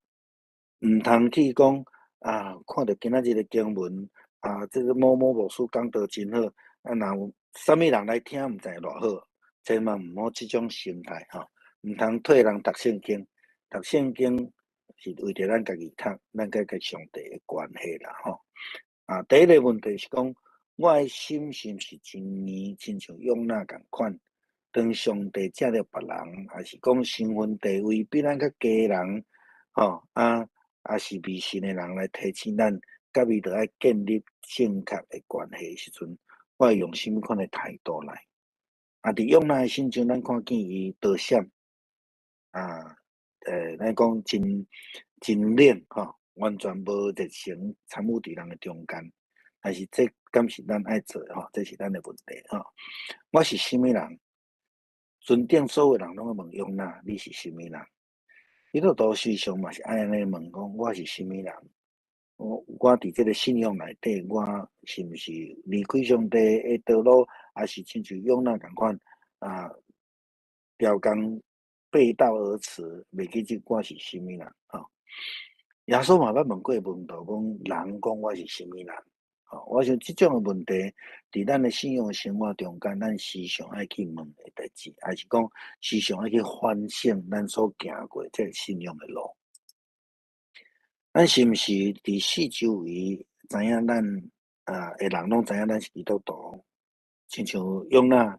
毋通去讲看到今仔日的经文这个某某牧师讲道真好，若有啥物人来听，毋知偌好，千万毋好即种心态吼，毋通替人读圣经，读圣经是为着咱家己读，咱甲上帝的关系啦吼。第一个问题是讲。我诶心是毋是真硬，亲像约拿共款？当上帝借着别人，还是讲身份地位比咱较低人，也是未信诶人来提醒咱，甲伊着爱建立正确诶关系时阵，我会用什么款诶态度来？伫约拿诶身上，咱看见伊逃闪，咱讲真冷完全无热情参与伫人诶中间。还是这敢是咱爱做吼，这是咱的问题吼。我是什么人？尊顶所有人拢会问约拿，你是什么人？伊个都时常嘛是爱安尼问讲，我是什么人？我伫这个信仰内底，我是毋是离开上帝的道路，还是亲像约拿共款雕工背道而驰，袂记即我是什么人吼？耶稣嘛捌问过问道，讲人讲我是什么人？我想即种诶问题，伫咱诶信仰生活中间，咱时常爱去问诶代志，还是讲时常爱去反省咱所行过即个信仰诶路。咱是毋是伫四周围知影咱诶人拢知影咱是基督徒？亲像约拿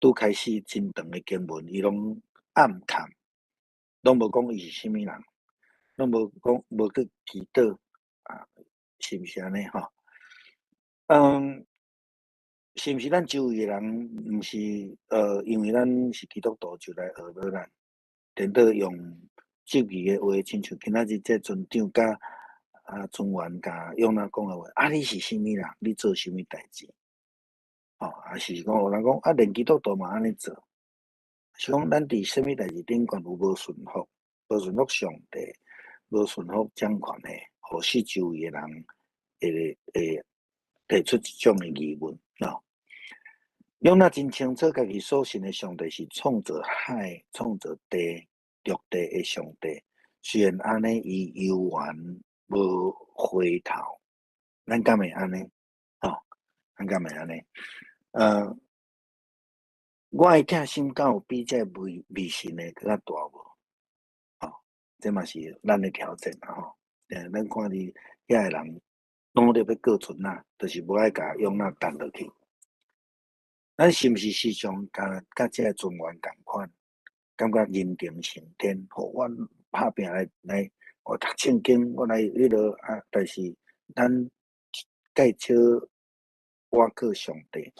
拄开始真长诶经文，伊拢暗藏，拢无讲伊是啥物人，拢无讲无去祈祷是毋是安尼吼？是毋是咱周围诶人，毋是因为咱是基督徒就来学倒咱，颠倒用质疑诶话，亲像今仔日这船长甲船员甲约拿讲诶话，你是啥物人？你做啥物代志？还是讲有人讲连基督徒嘛安尼做，是讲咱伫啥物代志顶悬有无顺服，无顺服上帝，无顺服掌权诶，互四周围诶人会提出即种诶疑问约拿真清楚，家己所信诶上帝是创造海、创造地、陆地诶上帝。虽然安尼，伊犹原无回头。咱敢会安尼？咱敢会安尼？我诶疼心敢有比这迷信诶更较大无？这嘛是咱诶挑战吼。咱看伫遐诶人努力要过船啊，就是无爱甲用那担落去。咱是毋是时常甲即个船员共款，感觉人定胜天？互我拍拼来，我读圣经，我来迄落啊，但是咱介少挖靠上帝。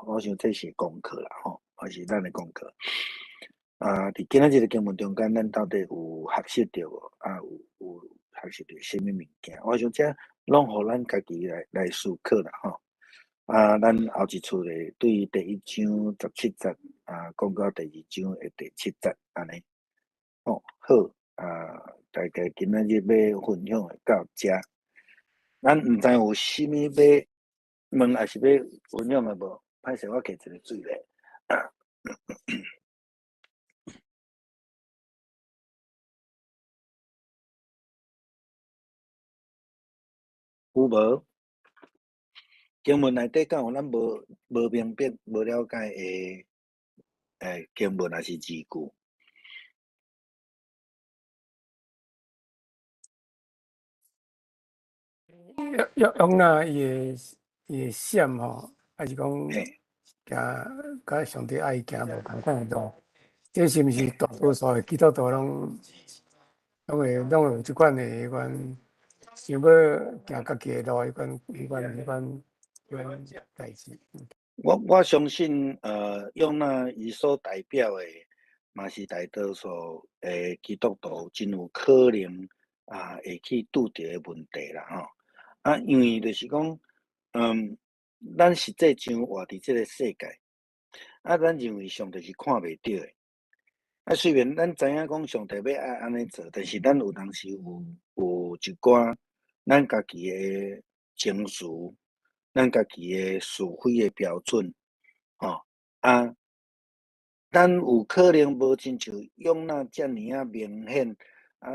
我想这是功课啦，也是咱诶功课。伫今仔日诶经文中间，咱到底有学习着无？有学习着啥物物件？我想这拢互咱家己来思考啦，咱后一次咧，对第1章17节讲到第2章诶第7节安尼。好，大概今仔日要分享诶到遮。咱毋知有啥物要问，还是要分享诶无？歹势，我摕一个水咧。有无？经文内底敢有咱无明白、无了解诶经文还是字句？用那伊诶闪吼，还是讲甲上帝爱行无同款诶路，这是毋是大多数诶基督徒拢会有即款诶款想要行家己诶路迄款代志。我相信，用那伊所代表诶，嘛是大多数诶基督徒真有可能会去拄着诶问题啦，因为就是讲，咱实际上活伫即个世界，咱认为上帝是看袂着诶。虽然咱知影讲上帝要爱安尼做，但是咱有当时有一寡咱家己诶情绪，咱家己诶是非诶标准，咱有可能无亲像用那遮尔明显，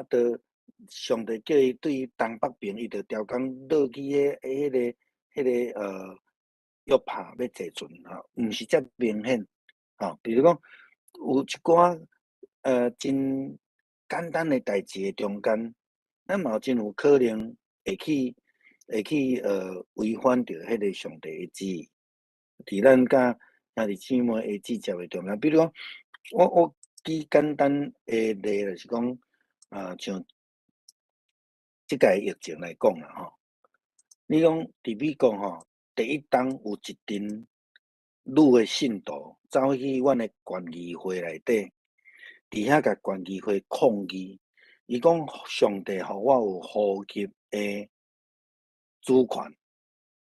着上帝叫伊对东北边，伊着调工落去迄个约帕要坐船毋是遮明显，比如讲有一寡真简单诶代志诶中间，咱嘛真有可能会去违反着迄个上帝诶旨意，伫咱甲兄弟姊妹诶指教诶中间。比如讲，我举简单诶例，就是讲像即届疫情来讲啦，你讲伫美国第一档有一阵女诶信徒走去阮诶县议会内底，伫遐甲县议会抗议，伊讲上帝互我有呼吸诶主权，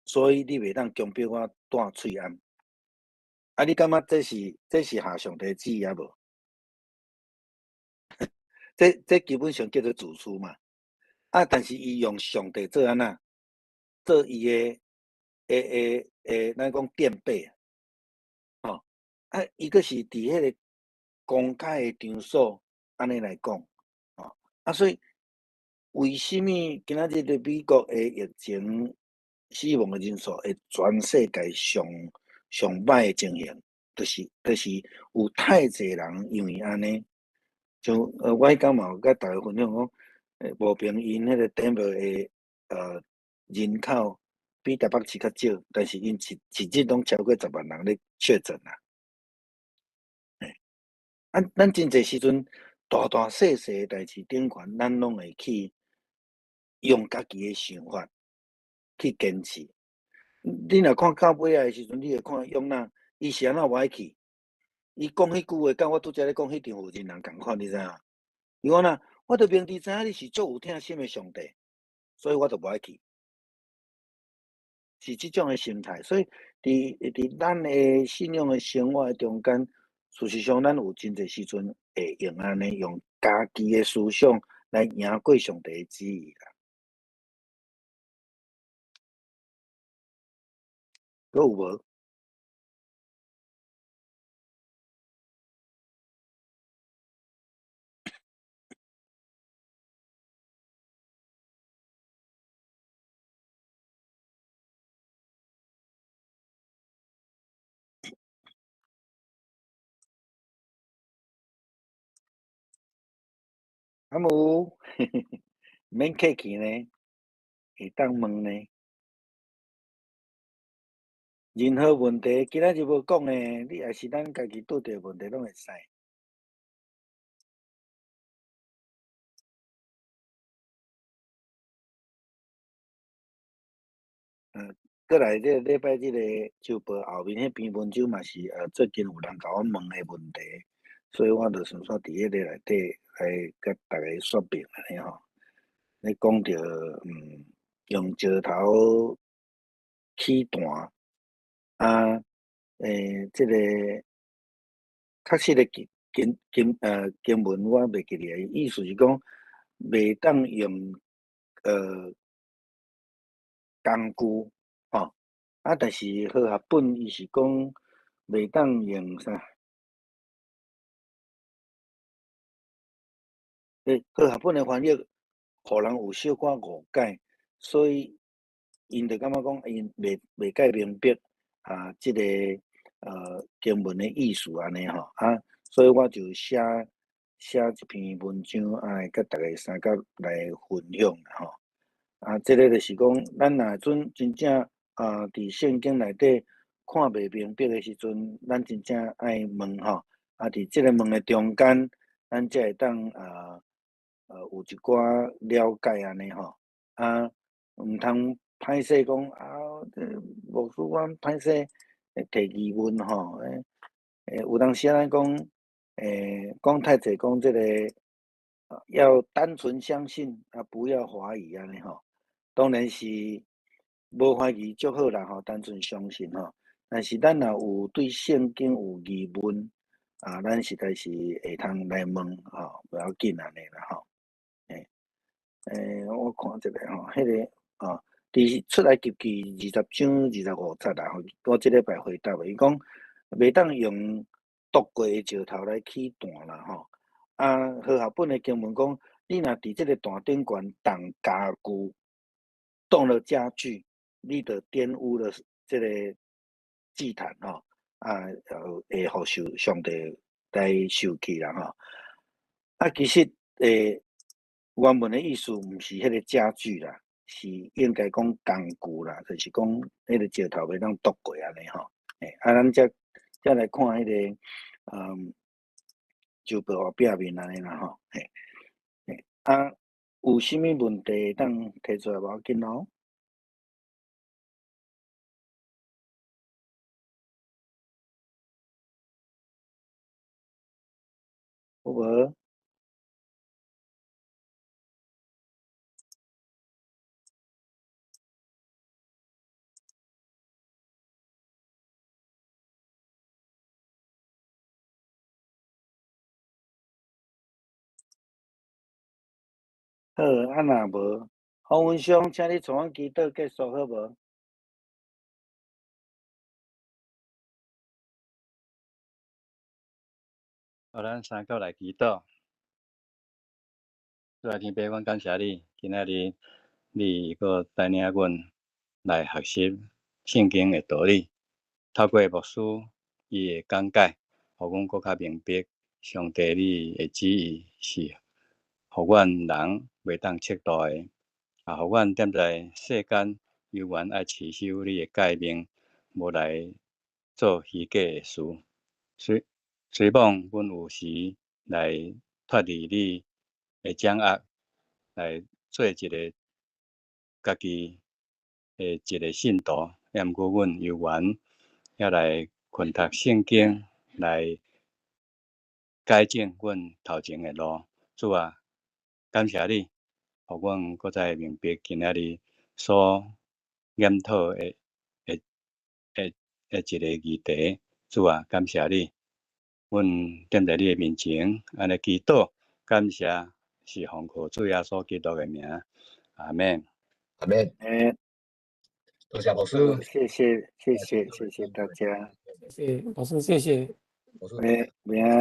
所以你袂当强迫我戴喙安。你感觉这是合上帝旨意啊无？这基本上叫做自私嘛。但是伊用上帝做安那，做伊咱讲垫背伊阁是伫迄个公开诶场所安尼来讲，所以为什么今仔日伫美国诶疫情死亡诶人数会全世界上歹诶情形，就是有太济人因为安尼，像我迄天嘛有甲逐个分享讲，无平因迄个顶部诶人口比台北市较少，但是因一日拢超过10万人咧确诊啊。咱真侪时阵大大细细诶代志顶悬，咱拢会去用家己诶想法去坚持。你若看到尾仔诶时阵，你会看用那伊是安怎无爱去？伊讲迄句话，甲我拄则咧讲迄场有钱人共款，你知影？伊讲呐，我着明知知影你是足有疼心诶上帝，所以我着无爱去，是即种诶心态。所以伫咱诶信仰诶生活中间，事实上咱有真侪时阵会用安尼用家己诶思想来赢过上帝诶旨意啦。佫有无？阿姆，免客气呢，会当问呢。任何问题，今仔日无讲呢，你也是咱家己拄着问题拢会使。过来这礼拜这个周报后面迄篇文章嘛是最近有人甲我问的问题，所以我就想说伫迄个内底来甲大家说明安尼吼。你讲着用石头起弹这个确实的经文我袂记咧，意思是讲袂当用工具吼，但是好学本伊是讲袂当用啥？好学本的翻译，互人有小可误解，所以因就感觉讲因袂解明白即个经文的意思安尼吼所以我就写一篇文章来甲大家三甲来分享吼。这个就是讲，咱若阵真正伫圣经内底看袂明白的时阵，咱真正爱问吼。伫即个问的中间，咱才会当有一寡了解安尼吼。毋通歹势讲牧师我歹势提疑问吼。有当时咱讲讲太济讲即个要单纯相信不要怀疑安尼吼。当然是无怀疑足好啦吼，单纯相信吼。但是咱若有对圣经有疑问咱实在是会通来问吼，不要紧安尼啦吼。我看一下吼，迄个伫出来及记20章25节啦吼，我即礼拜回答伊讲袂当用剁过的石头来起弹啦吼。好学本的经文讲，你若伫即个弹顶悬动家具，动了家具，你就玷污了即个祭坛吼，会互上帝来受气啦吼。其实原文的意思毋是迄个家具啦，是应该讲工具啦，就是讲迄个石头袂当剁过安尼吼。咱则来看迄个周报后壁面安尼啦吼。有啥物问题当提出来无要紧咯。有无？好，若无，黄文兄，请你从阮祈祷结束好无？咱三个来祈祷。主啊，天父，阮感谢你，今仔日你阁带领阮来学习圣经的道理，透过牧师伊的讲解，互阮更较明白上帝你的旨意是，互阮人袂当测度的，互阮踮在世间，犹原爱持守你的诫命，无来做虚假的事。虽望阮有时来脱离你的掌握，来做一个家己的一个信徒，也毋过阮犹原要来困读圣经，来改正阮头前的路。主啊，感谢你，互阮搁再明白今仔日所研讨的一个议题。主啊，感谢你。阮踮在你的面前，安尼祈祷，感谢是奉靠主耶稣基督的名，阿门。阿门。多谢牧师。谢谢大家。谢谢老师，谢谢。平安。